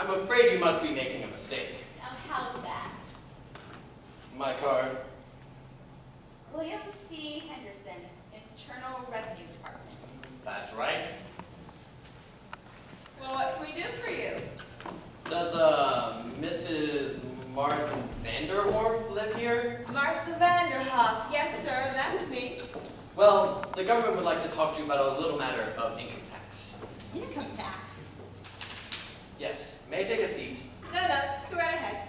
I'm afraid you must be making a mistake. Now, how's that? My card. William C. Henderson, Internal Revenue Department. That's right. Well, what can we do for you? Does, Mrs. Martin Vanderwerf live here? Martha Vanderhoff. Yes, sir, that's me. Well, the government would like to talk to you about a little matter of income tax. Income tax. Yes. May I take a seat? No, just go right ahead.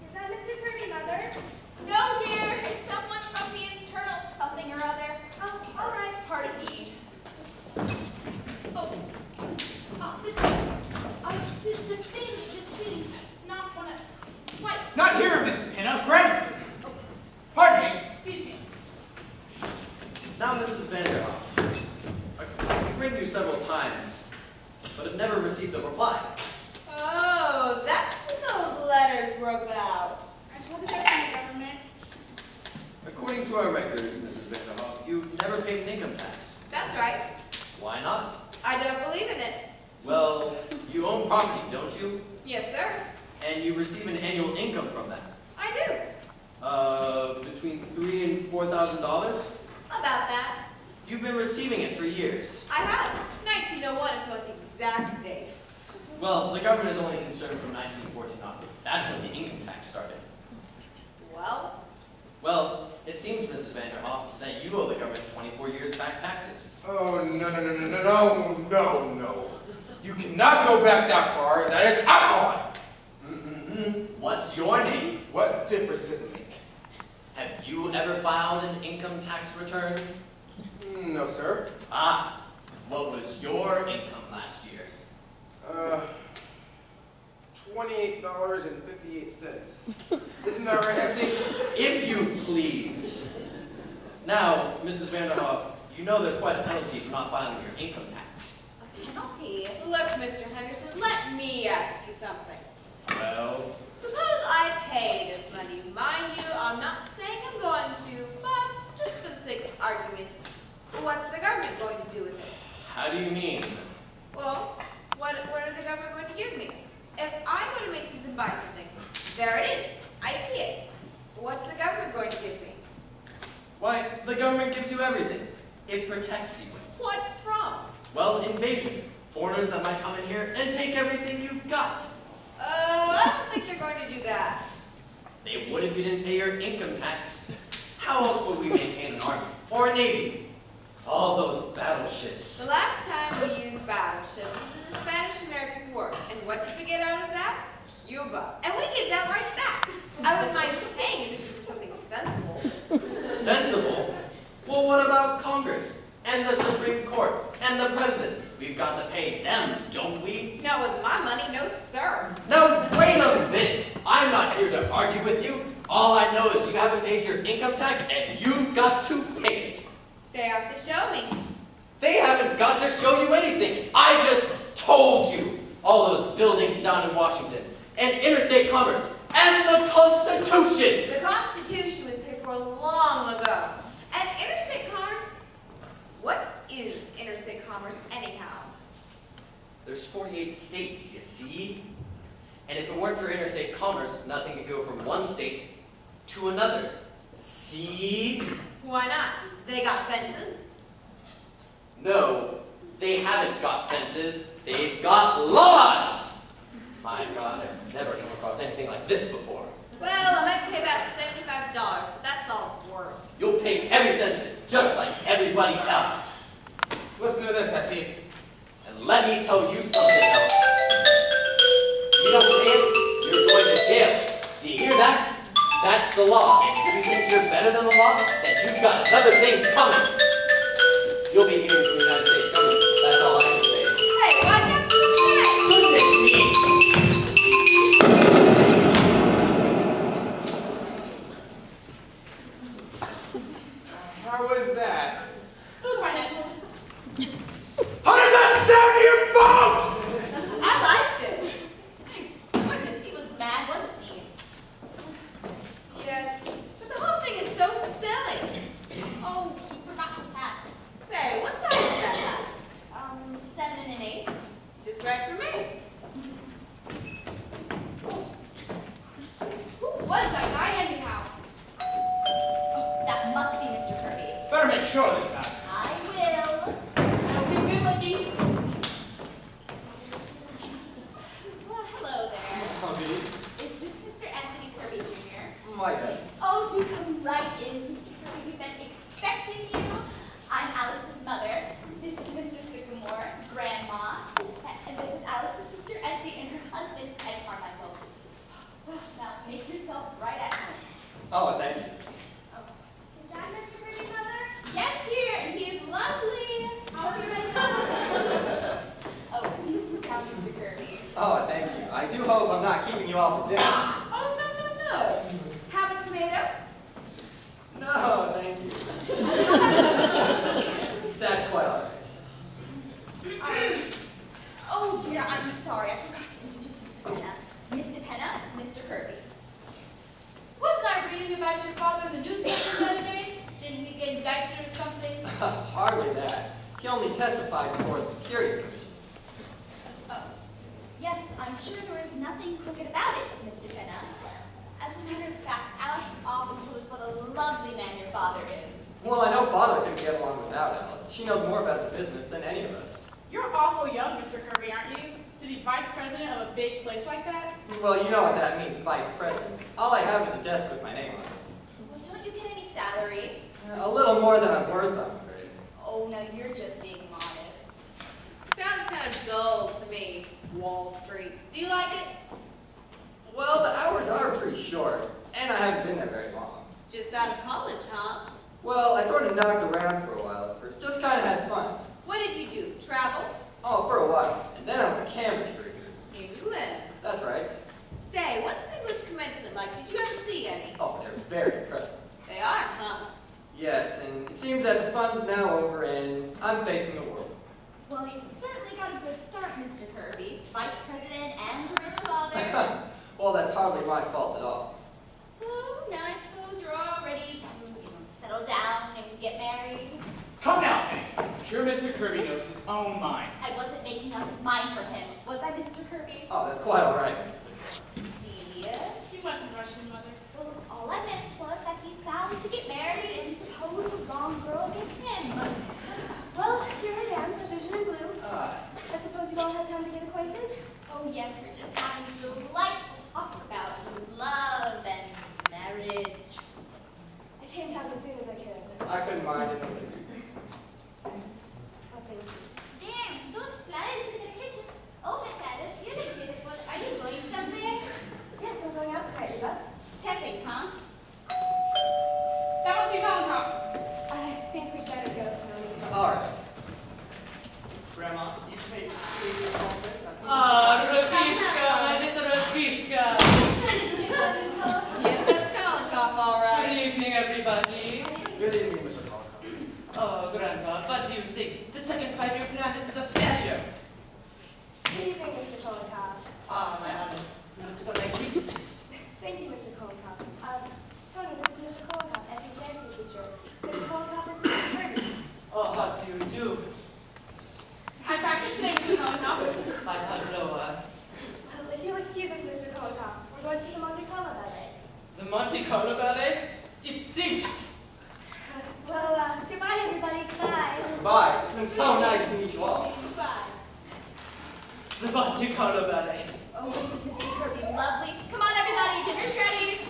Is that Mr. Purdy, Mother? No, dear. It's someone from the internal something or other. Oh, all right. Pardon me. Oh, this seems to not want to quite. Not here, Mr. Pinno. Granny's busy. Oh, pardon me. Excuse me. Now, Mrs. Vanderhoff, I've written you several times, but have never received a reply. Oh, that's what those letters were about. I told you that from the government. According to our records, Mrs. Vanderhoff, you've never paid an income tax. That's right. Why not? I don't believe in it. Well, you own property, don't you? Yes, sir. And you receive an annual income from that. I do. Between $3,000 and $4,000? About that. You've been receiving it for years. I have. 1901 if you want the exact date. Well, the government is only concerned from 1914 on. That's when the income tax started. Well? Well, it seems, Mrs. Vanderhoff, that you owe the government 24 years back taxes. Oh, no. You cannot go back that far. That is outlawed. What's your name? What difference does it make? Have you ever filed an income tax return? No, sir. Ah, what was your income last year? $28.58. Isn't that right, Essie? If you please. Now, Mrs. Vanderhoff, you know there's quite a penalty for not filing your income tax. A penalty? Look, Mr. Henderson, let me ask you something. Well, Suppose I pay this money. Mind you, I'm not saying I'm going to, but just for the sake of argument, what's the government going to do with it? how do you mean? Well, what are the government going to give me? If I go to Macy's and buy something, there it is. I see it. What's the government going to give me? Why, the government gives you everything. It protects you. What from? Well, invasion. Foreigners that might come in here and take everything you've got. I don't think they're going to do that. They would if you didn't pay your income tax. How else would we maintain an army or a navy? All those battleships. The last time we used battleships was in the Spanish-American War. And what did we get out of that? Cuba. And we gave that right back. I wouldn't mind paying if it was something sensible. Sensible? Well, what about Congress and the Supreme Court and the President? We've got to pay them, don't we? Not with my money, no sir. No, wait a minute. I'm not here to argue with you. All I know is you haven't paid your income tax and you've got to pay it. They have to show me. They haven't got to show you anything. I just told you. All those buildings down in Washington and interstate commerce and the Constitution. The Constitution was paid for long ago. And interstate commerce, what is interstate commerce anyhow? There's 48 states, you see? And if it weren't for interstate commerce, nothing could go from one state to another. See? Why not? They got fences. No, they haven't got fences. They've got laws. My God, I've never come across anything like this before. Well, I might pay about $75, but that's all it's worth. You'll pay every cent of it, just like everybody else. Listen to this, Essie. And let me tell you something else. You don't pay it, you're going to jail. Do you hear that? That's the law. And if you think you're better than the law, then you've got another thing coming. You'll be hearing from the United States government. That's all I can say. Hey, watch out for the snake! Goodness me! How was that? Who's running? How does that sound to you folks? I liked it. My goodness, he was mad, wasn't he? Yes, but the whole thing is so silly. Oh, he forgot his hat. Say, what size is that hat? 7 1/8. Just right for me. hope I'm not keeping you all for dinner. Oh, no. Have a tomato? No, thank you. That's quite all right. Oh dear, I'm sorry. I forgot to introduce Mr. Penna. Mr. Penna, Mr. Kirby. Wasn't I reading about your father in the newspaper the other day? Didn't he get indicted or something? Hardly that. He only testified before the Securities Commission. Oh, yes, I'm sure there is nothing crooked about it, Mr. Penna. As a matter of fact, Alice has often told us what a lovely man your father is. Well, I know Father couldn't get along without Alice. She knows more about the business than any of us. You're awful young, Mr. Kirby, aren't you? To be vice president of a big place like that? Well, you know what that means, vice president. All I have is a desk with my name on it. Well, don't you get any salary? A little more than I'm worth, I'm afraid. Oh, no, you're just being modest. Sounds kind of dull to me, Wall Street. Do you like it? Well, the hours are pretty short, and I haven't been there very long. Just out of college, huh? Well, I sort of knocked around for a while at first, just kind of had fun. What did you do? Travel? Oh, for a while, and then I went to Cambridge for a year. England. That's right. Say, what's an English commencement like? Did you ever see any? Oh, they're very impressive. They are, huh? Yes, and it seems that the fun's now over, and I'm facing the world. Well, you certainly got a good start, Mr. Kirby. Vice president and a rich father. Well, that's hardly my fault at all. So, now I suppose you're all ready to, settle down and get married. Come now, Penny. Sure Mr. Kirby knows his own mind. I wasn't making up his mind for him, was I, Mr. Kirby? Oh, that's quite all right. See, You mustn't rush him, Mother. well, all I meant was that he's bound to get married, and suppose the wrong girl gets him. Well, here I am, the vision in blue. Ah, I suppose you all had time to get acquainted? Oh, yes, we're just having a delightful talk about love and marriage. I came down as soon as I could. I couldn't mind it. Oh, thank you. Damn, those flies in the kitchen. Oh, Miss Alice, you look beautiful. Are you going somewhere? Yes, I'm going out tonight, Eva. Stepping, huh? That must be Valentine. I think we better go, Tony. All right. Grandma, you take your husband? Rabishka, my little Rabishka. Yes, that's Kalinkoff, all Good right. evening, everybody. Good evening, Mr. Colcott. Oh, Grandpa, what do you think? The second 5-year plan is a failure. Good evening, Mr. Kolikoff. Ah, my Alice, you look so magnificent. Thank you, Mr. Kolikoff. Tony, this is Mr. Kolikoff, as his dancing teacher. Mr. Kolikoff, this is Mr. Kirby. Oh, how do you do? I practiced today, Mr. Valentine. My hello, Well, if you'll excuse us, Mr. Kolikoff, we're going to see the Monte Carlo ballet. the Monte Carlo ballet? It stinks. Well, goodbye, everybody. Goodbye. Goodbye. It's been so nice to meet you all. Goodbye. The Monte Carlo ballet. Oh, isn't Mr. Kirby lovely? Come on, everybody, dinner's ready.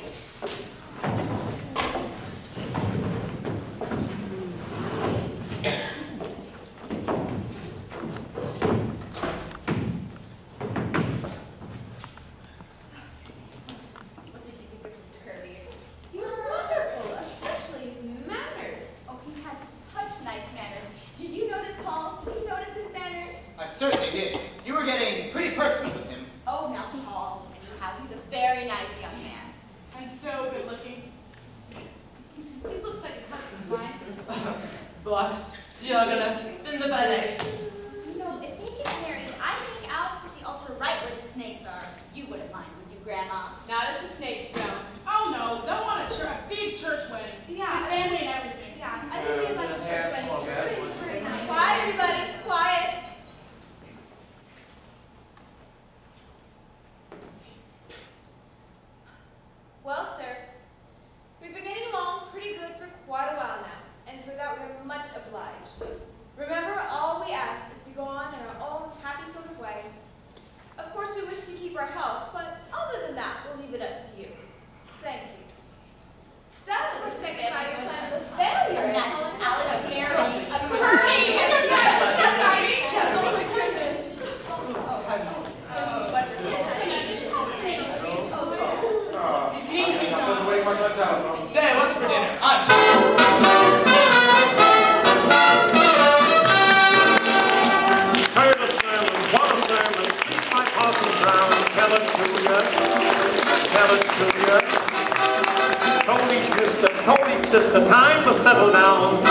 What did you think of Mr. Kirby? He was wonderful, especially his manners. Oh, he had such nice manners. Did you notice, Paul? Did you notice his manners? I certainly did. You were getting pretty personal with him. Oh, now, Paul. Anyhow, he's a very nice young man. And so good looking. He looks like a cousin of mine. Boxed, diagonal, then the ballet. You know, if they get married, I think out at the altar right where the snakes are. You wouldn't mind, would you, Grandma? Not if the snakes don't. Oh no, they'll want a big church wedding. Yeah. His family and everything. Yeah, I think we'd like to start wedding. It's very nice. Quiet, everybody, quiet. Well, sir, we've been getting along pretty good for quite a while now, and for that we're much obliged. Remember, all we ask is to go on in our own happy sort of way. Of course, we wish to keep our health, but other than that, we'll leave it up to you. Thank you. So, the second 5-year plan is a failure. Imagine Alice marrying a Kirby. Say, what's for dinner? Tired of silence, what a silence, keep my possum down, Tell it to ya. Tell it to ya. Tony, sister, time to settle down.